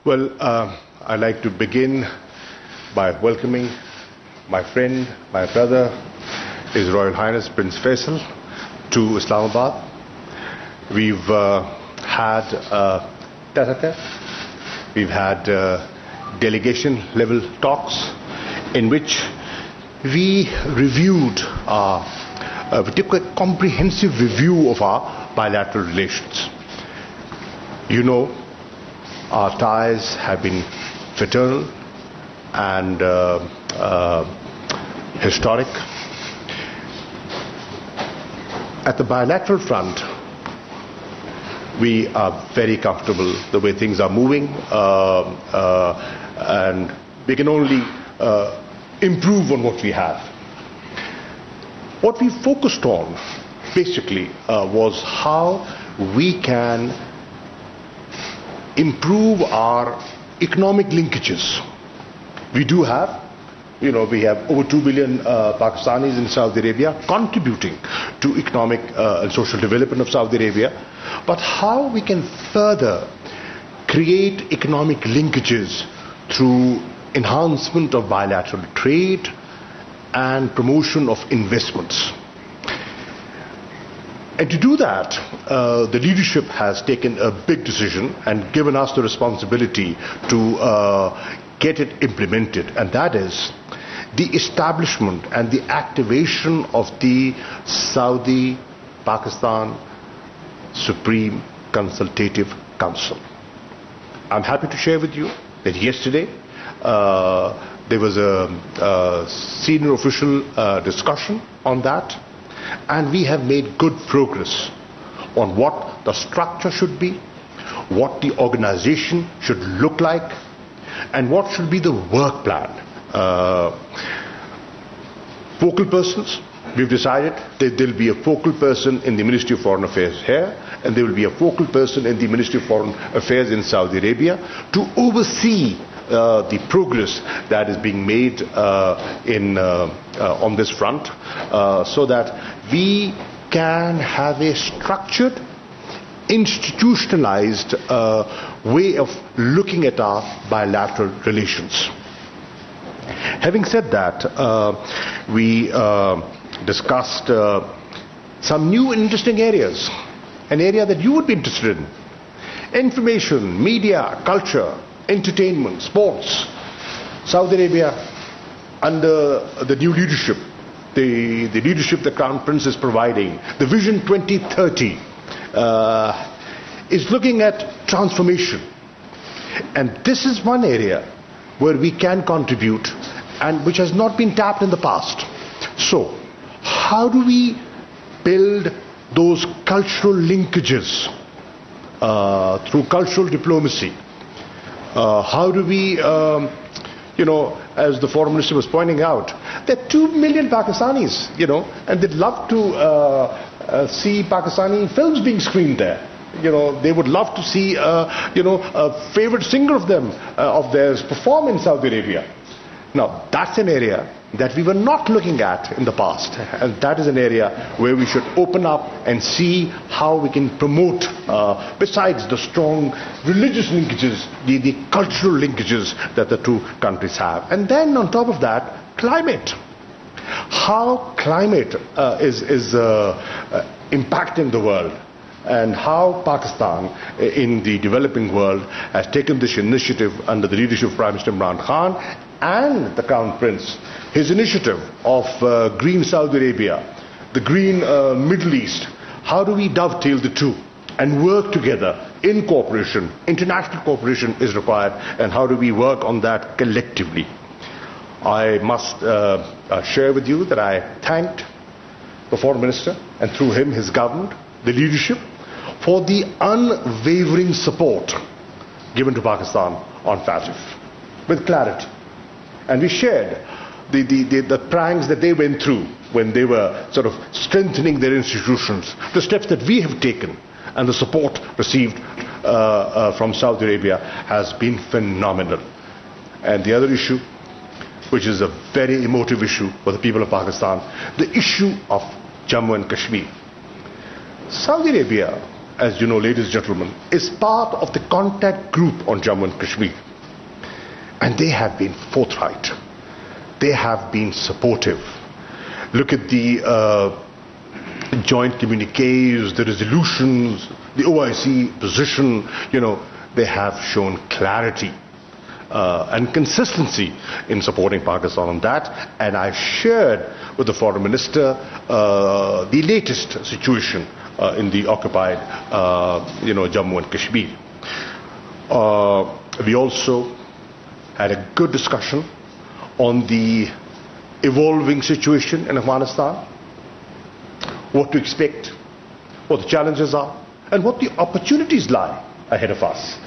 Well, I'd like to begin by welcoming my friend, my brother, His Royal Highness Prince Faisal, to Islamabad. We've had tete-a-tete, we've had delegation-level talks in which we reviewed we took a comprehensive review of our bilateral relations. You know, our ties have been fraternal and historic. At the bilateral front, we are very comfortable the way things are moving, and we can only improve on what we have. What we focused on basically was how we can improve our economic linkages. We do have, we have over 2 billion Pakistanis in Saudi Arabia contributing to economic and social development of Saudi Arabia. But how we can further create economic linkages through enhancement of bilateral trade and promotion of investments. And to do that, the leadership has taken a big decision and given us the responsibility to get it implemented, and that is the establishment and the activation of the Saudi-Pakistan Supreme Consultative Council. I'm happy to share with you that yesterday there was a senior official discussion on that, and we have made good progress on what the structure should be, what the organization should look like, and what should be the work plan. Focal persons, we've decided that there will be a focal person in the Ministry of Foreign Affairs here, and there will be a focal person in the Ministry of Foreign Affairs in Saudi Arabia to oversee the progress that is being made on this front, so that we can have a structured, institutionalized way of looking at our bilateral relations. Having said that, we discussed some new and interesting areas, an area that you would be interested in: information, media, culture, entertainment, sports. Saudi Arabia, under the new leadership, the leadership the Crown Prince is providing, the Vision 2030, is looking at transformation. And this is one area where we can contribute and which has not been tapped in the past. So, how do we build those cultural linkages through cultural diplomacy? How do we, as the Foreign Minister was pointing out, there are 2 million Pakistanis, and they'd love to see Pakistani films being screened there. They would love to see, a favorite singer of theirs perform in Saudi Arabia. Now, that's an area that we were not looking at in the past, and that is an area where we should open up and see how we can promote, besides the strong religious linkages, the cultural linkages that the two countries have. And then on top of that, climate. How climate is impacting the world, and how Pakistan in the developing world has taken this initiative under the leadership of Prime Minister Imran Khan and the Crown Prince, his initiative of Green Saudi Arabia, the Green Middle East. How do we dovetail the two and work together in cooperation? International cooperation is required, and how do we work on that collectively? I must share with you that I thanked the Foreign Minister, and through him his government, the leadership, for the unwavering support given to Pakistan on FATF with clarity. And we shared the pranks that they went through when they were sort of strengthening their institutions, the steps that we have taken, and the support received from Saudi Arabia has been phenomenal. And the other issue, which is a very emotive issue for the people of Pakistan, the issue of Jammu and Kashmir. Saudi Arabia as you know, ladies and gentlemen, is part of the contact group on Jammu and Kashmir. And they have been forthright. They have been supportive. Look at the joint communiques, the resolutions, the OIC position. They have shown clarity and consistency in supporting Pakistan on that. And I shared with the Foreign Minister the latest situation in the occupied Jammu and Kashmir. We also had a good discussion on the evolving situation in Afghanistan, what to expect, what the challenges are, and what the opportunities lie ahead of us.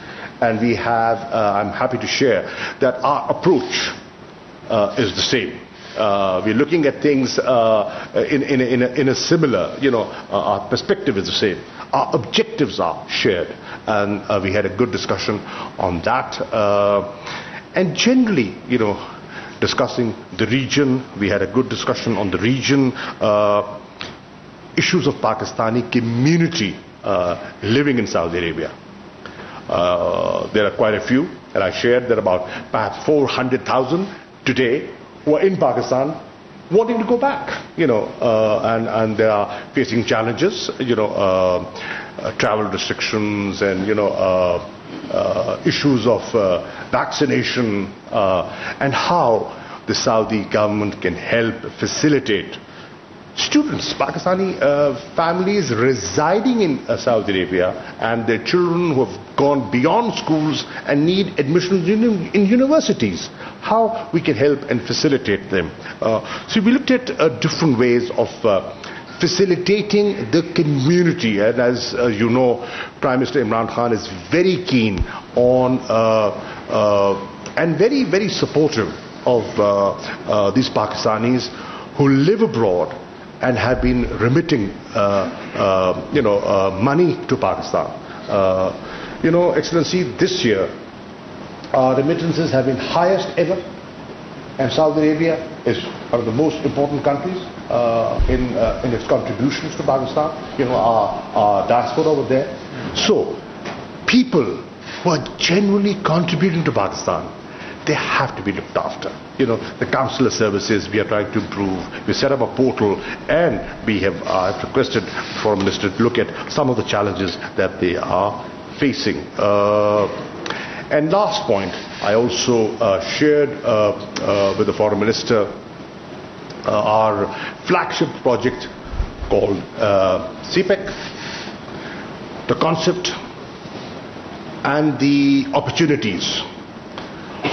And we have, I'm happy to share that our approach is the same. We're looking at things in a similar, our perspective is the same. Our objectives are shared, and we had a good discussion on that. And generally, discussing the region, we had a good discussion on the region, issues of Pakistani community living in Saudi Arabia. There are quite a few, and I shared that about perhaps 400,000 today who are in Pakistan wanting to go back, and they are facing challenges, travel restrictions and, issues of vaccination, and how the Saudi government can help facilitate students, Pakistani families residing in Saudi Arabia and their children who have gone beyond schools and need admissions in universities, how we can help and facilitate them. So we looked at different ways of facilitating the community, and as you know, Prime Minister Imran Khan is very keen on and very, very supportive of these Pakistanis who live abroad and have been remitting money to Pakistan. Excellency, this year our remittances have been highest ever, and Saudi Arabia is one of the most important countries in its contributions to Pakistan, our diaspora over there. So people who are genuinely contributing to Pakistan, they have to be looked after. The consular services we are trying to improve. We set up a portal, and I've requested the Foreign Minister to look at some of the challenges that they are facing. And last point, I also shared with the Foreign Minister our flagship project called CPEC, the concept and the opportunities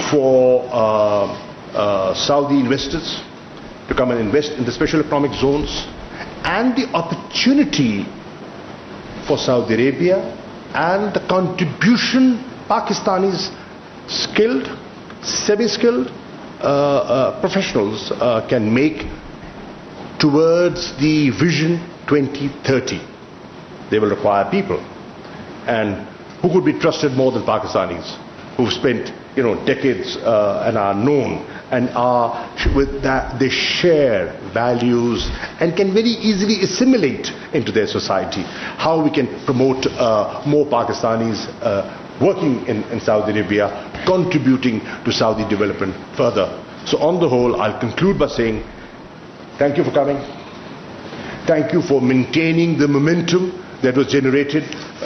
for Saudi investors to come and invest in the special economic zones, and the opportunity for Saudi Arabia and the contribution Pakistanis skilled, semi-skilled professionals can make towards the Vision 2030. They will require people, and who could be trusted more than Pakistanis who've spent decades and are known and are with that they share values and can very easily assimilate into their society. How we can promote more Pakistanis working in Saudi Arabia, contributing to Saudi development further. So on the whole, I'll conclude by saying thank you for coming. Thank you for maintaining the momentum that was generated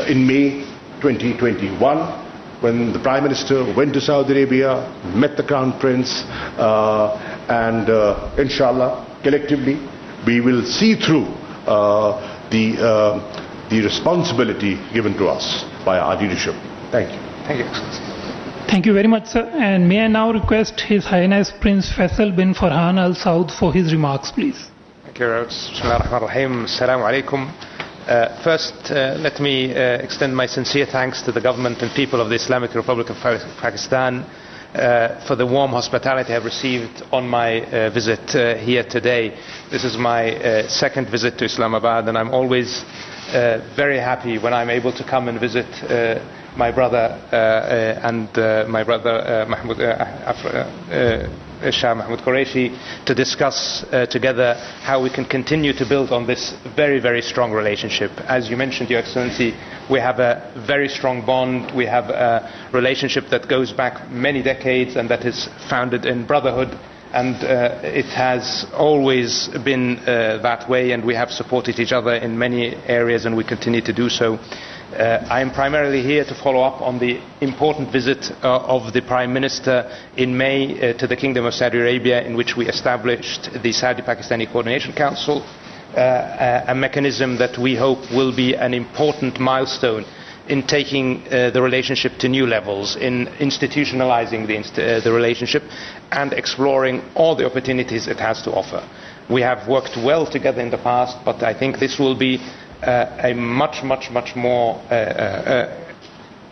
in May 2021 when the Prime Minister went to Saudi Arabia, met the Crown Prince, and inshallah, collectively, we will see through the responsibility given to us by our leadership. Thank you. Thank you, Excellency. Thank you very much, sir. And may I now request His Highness Prince Faisal bin Farhan Al Saud for his remarks, please. Thank you, Bismillah ar-Rahman ar-Rahim. Assalamu alaikum. First, let me extend my sincere thanks to the government and people of the Islamic Republic of Pakistan for the warm hospitality I have received on my visit here today. This is my second visit to Islamabad, and I'm always very happy when I'm able to come and visit my brother and my brother Mahmoud, Shah Mahmood to discuss together how we can continue to build on this very, very strong relationship. As you mentioned, Your Excellency, we have a very strong bond. We have a relationship that goes back many decades and that is founded in brotherhood. And it has always been that way, and we have supported each other in many areas, and we continue to do so. I am primarily here to follow up on the important visit of the Prime Minister in May to the Kingdom of Saudi Arabia, in which we established the Saudi-Pakistani Coordination Council, a mechanism that we hope will be an important milestone in taking the relationship to new levels, in institutionalizing the relationship and exploring all the opportunities it has to offer. We have worked well together in the past, but I think this will be a much more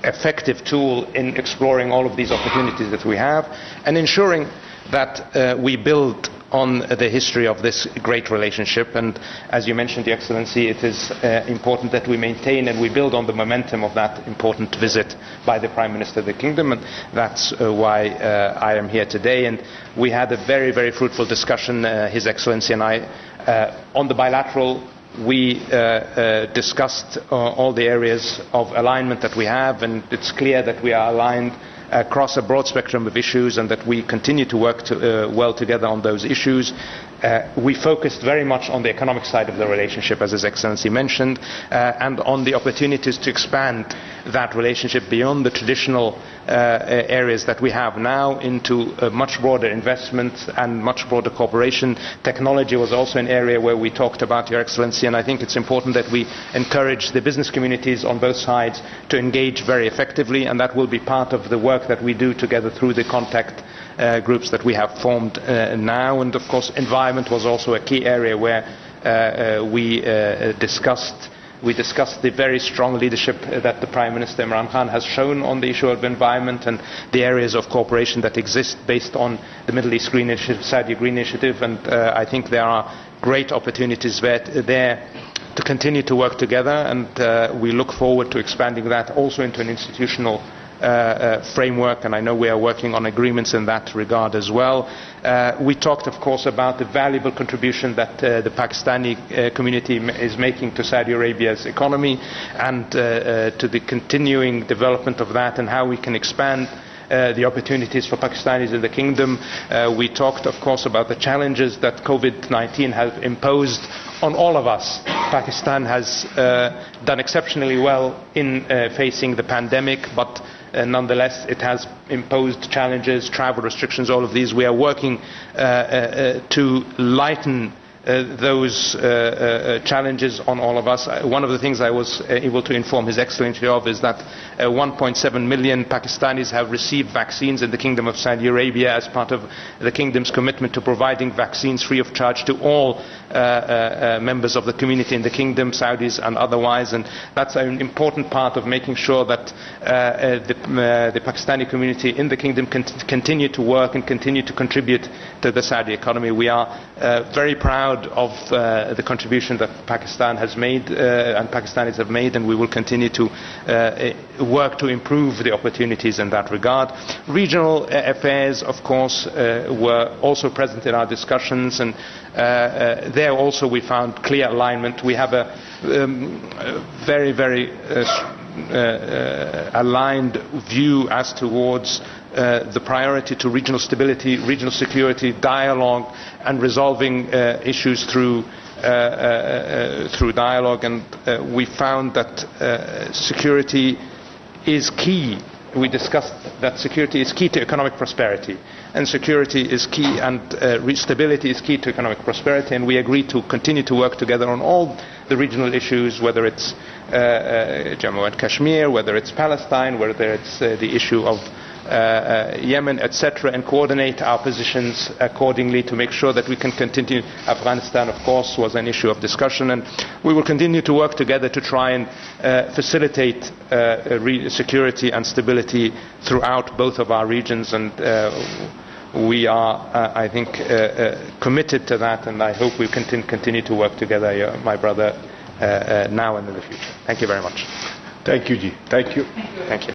effective tool in exploring all of these opportunities that we have and ensuring that we build on the history of this great relationship. And as you mentioned, Your Excellency, it is important that we maintain and we build on the momentum of that important visit by the Prime Minister of the Kingdom, and that's why I am here today. And we had a very, very fruitful discussion, His Excellency and I, on the bilateral. We discussed all the areas of alignment that we have, and it's clear that we are aligned across a broad spectrum of issues and that we continue to work well together on those issues. We focused very much on the economic side of the relationship, as His Excellency mentioned, and on the opportunities to expand that relationship beyond the traditional areas that we have now into much broader investment and much broader cooperation. Technology was also an area where we talked about, Your Excellency, and I think it's important that we encourage the business communities on both sides to engage very effectively, and that will be part of the work that we do together through the contact groups that we have formed now. And of course, environment was also a key area where we discussed the very strong leadership that the Prime Minister Imran Khan has shown on the issue of environment and the areas of cooperation that exist based on the Middle East Green Initiative, Saudi Green Initiative, and I think there are great opportunities there to continue to work together, and we look forward to expanding that also into an institutional framework, and I know we are working on agreements in that regard as well. We talked, of course, about the valuable contribution that the Pakistani community is making to Saudi Arabia's economy and to the continuing development of that and how we can expand the opportunities for Pakistanis in the kingdom. We talked, of course, about the challenges that COVID-19 has imposed on all of us. Pakistan has done exceptionally well in facing the pandemic, but nonetheless it has imposed challenges, travel restrictions, all of these. We are working to lighten those challenges on all of us. One of the things I was able to inform His Excellency of is that 1.7 million Pakistanis have received vaccines in the Kingdom of Saudi Arabia as part of the Kingdom's commitment to providing vaccines free of charge to all members of the community in the Kingdom, Saudis and otherwise, and that's an important part of making sure that the Pakistani community in the Kingdom can continue to work and continue to contribute to the Saudi economy. We are very proud of the contribution that Pakistan has made and Pakistanis have made, and we will continue to work to improve the opportunities in that regard. Regional affairs, of course, were also present in our discussions, and there also we found clear alignment. We have a very, very aligned view as towards the priority to regional stability, regional security, dialogue, and resolving issues through dialogue. And we found that security is key. We discussed that security is key to economic prosperity, and security is key, and stability is key to economic prosperity, and we agreed to continue to work together on all the regional issues, whether it's Jammu and Kashmir, whether it's Palestine, whether it's the issue of Yemen, etc., and coordinate our positions accordingly to make sure that we can continue. Afghanistan, of course, was an issue of discussion, and we will continue to work together to try and facilitate security and stability throughout both of our regions, and we are, I think, committed to that, and I hope we continue to work together, my brother now and in the future. Thank you very much. Thank you, Ji. Thank you. Thank you.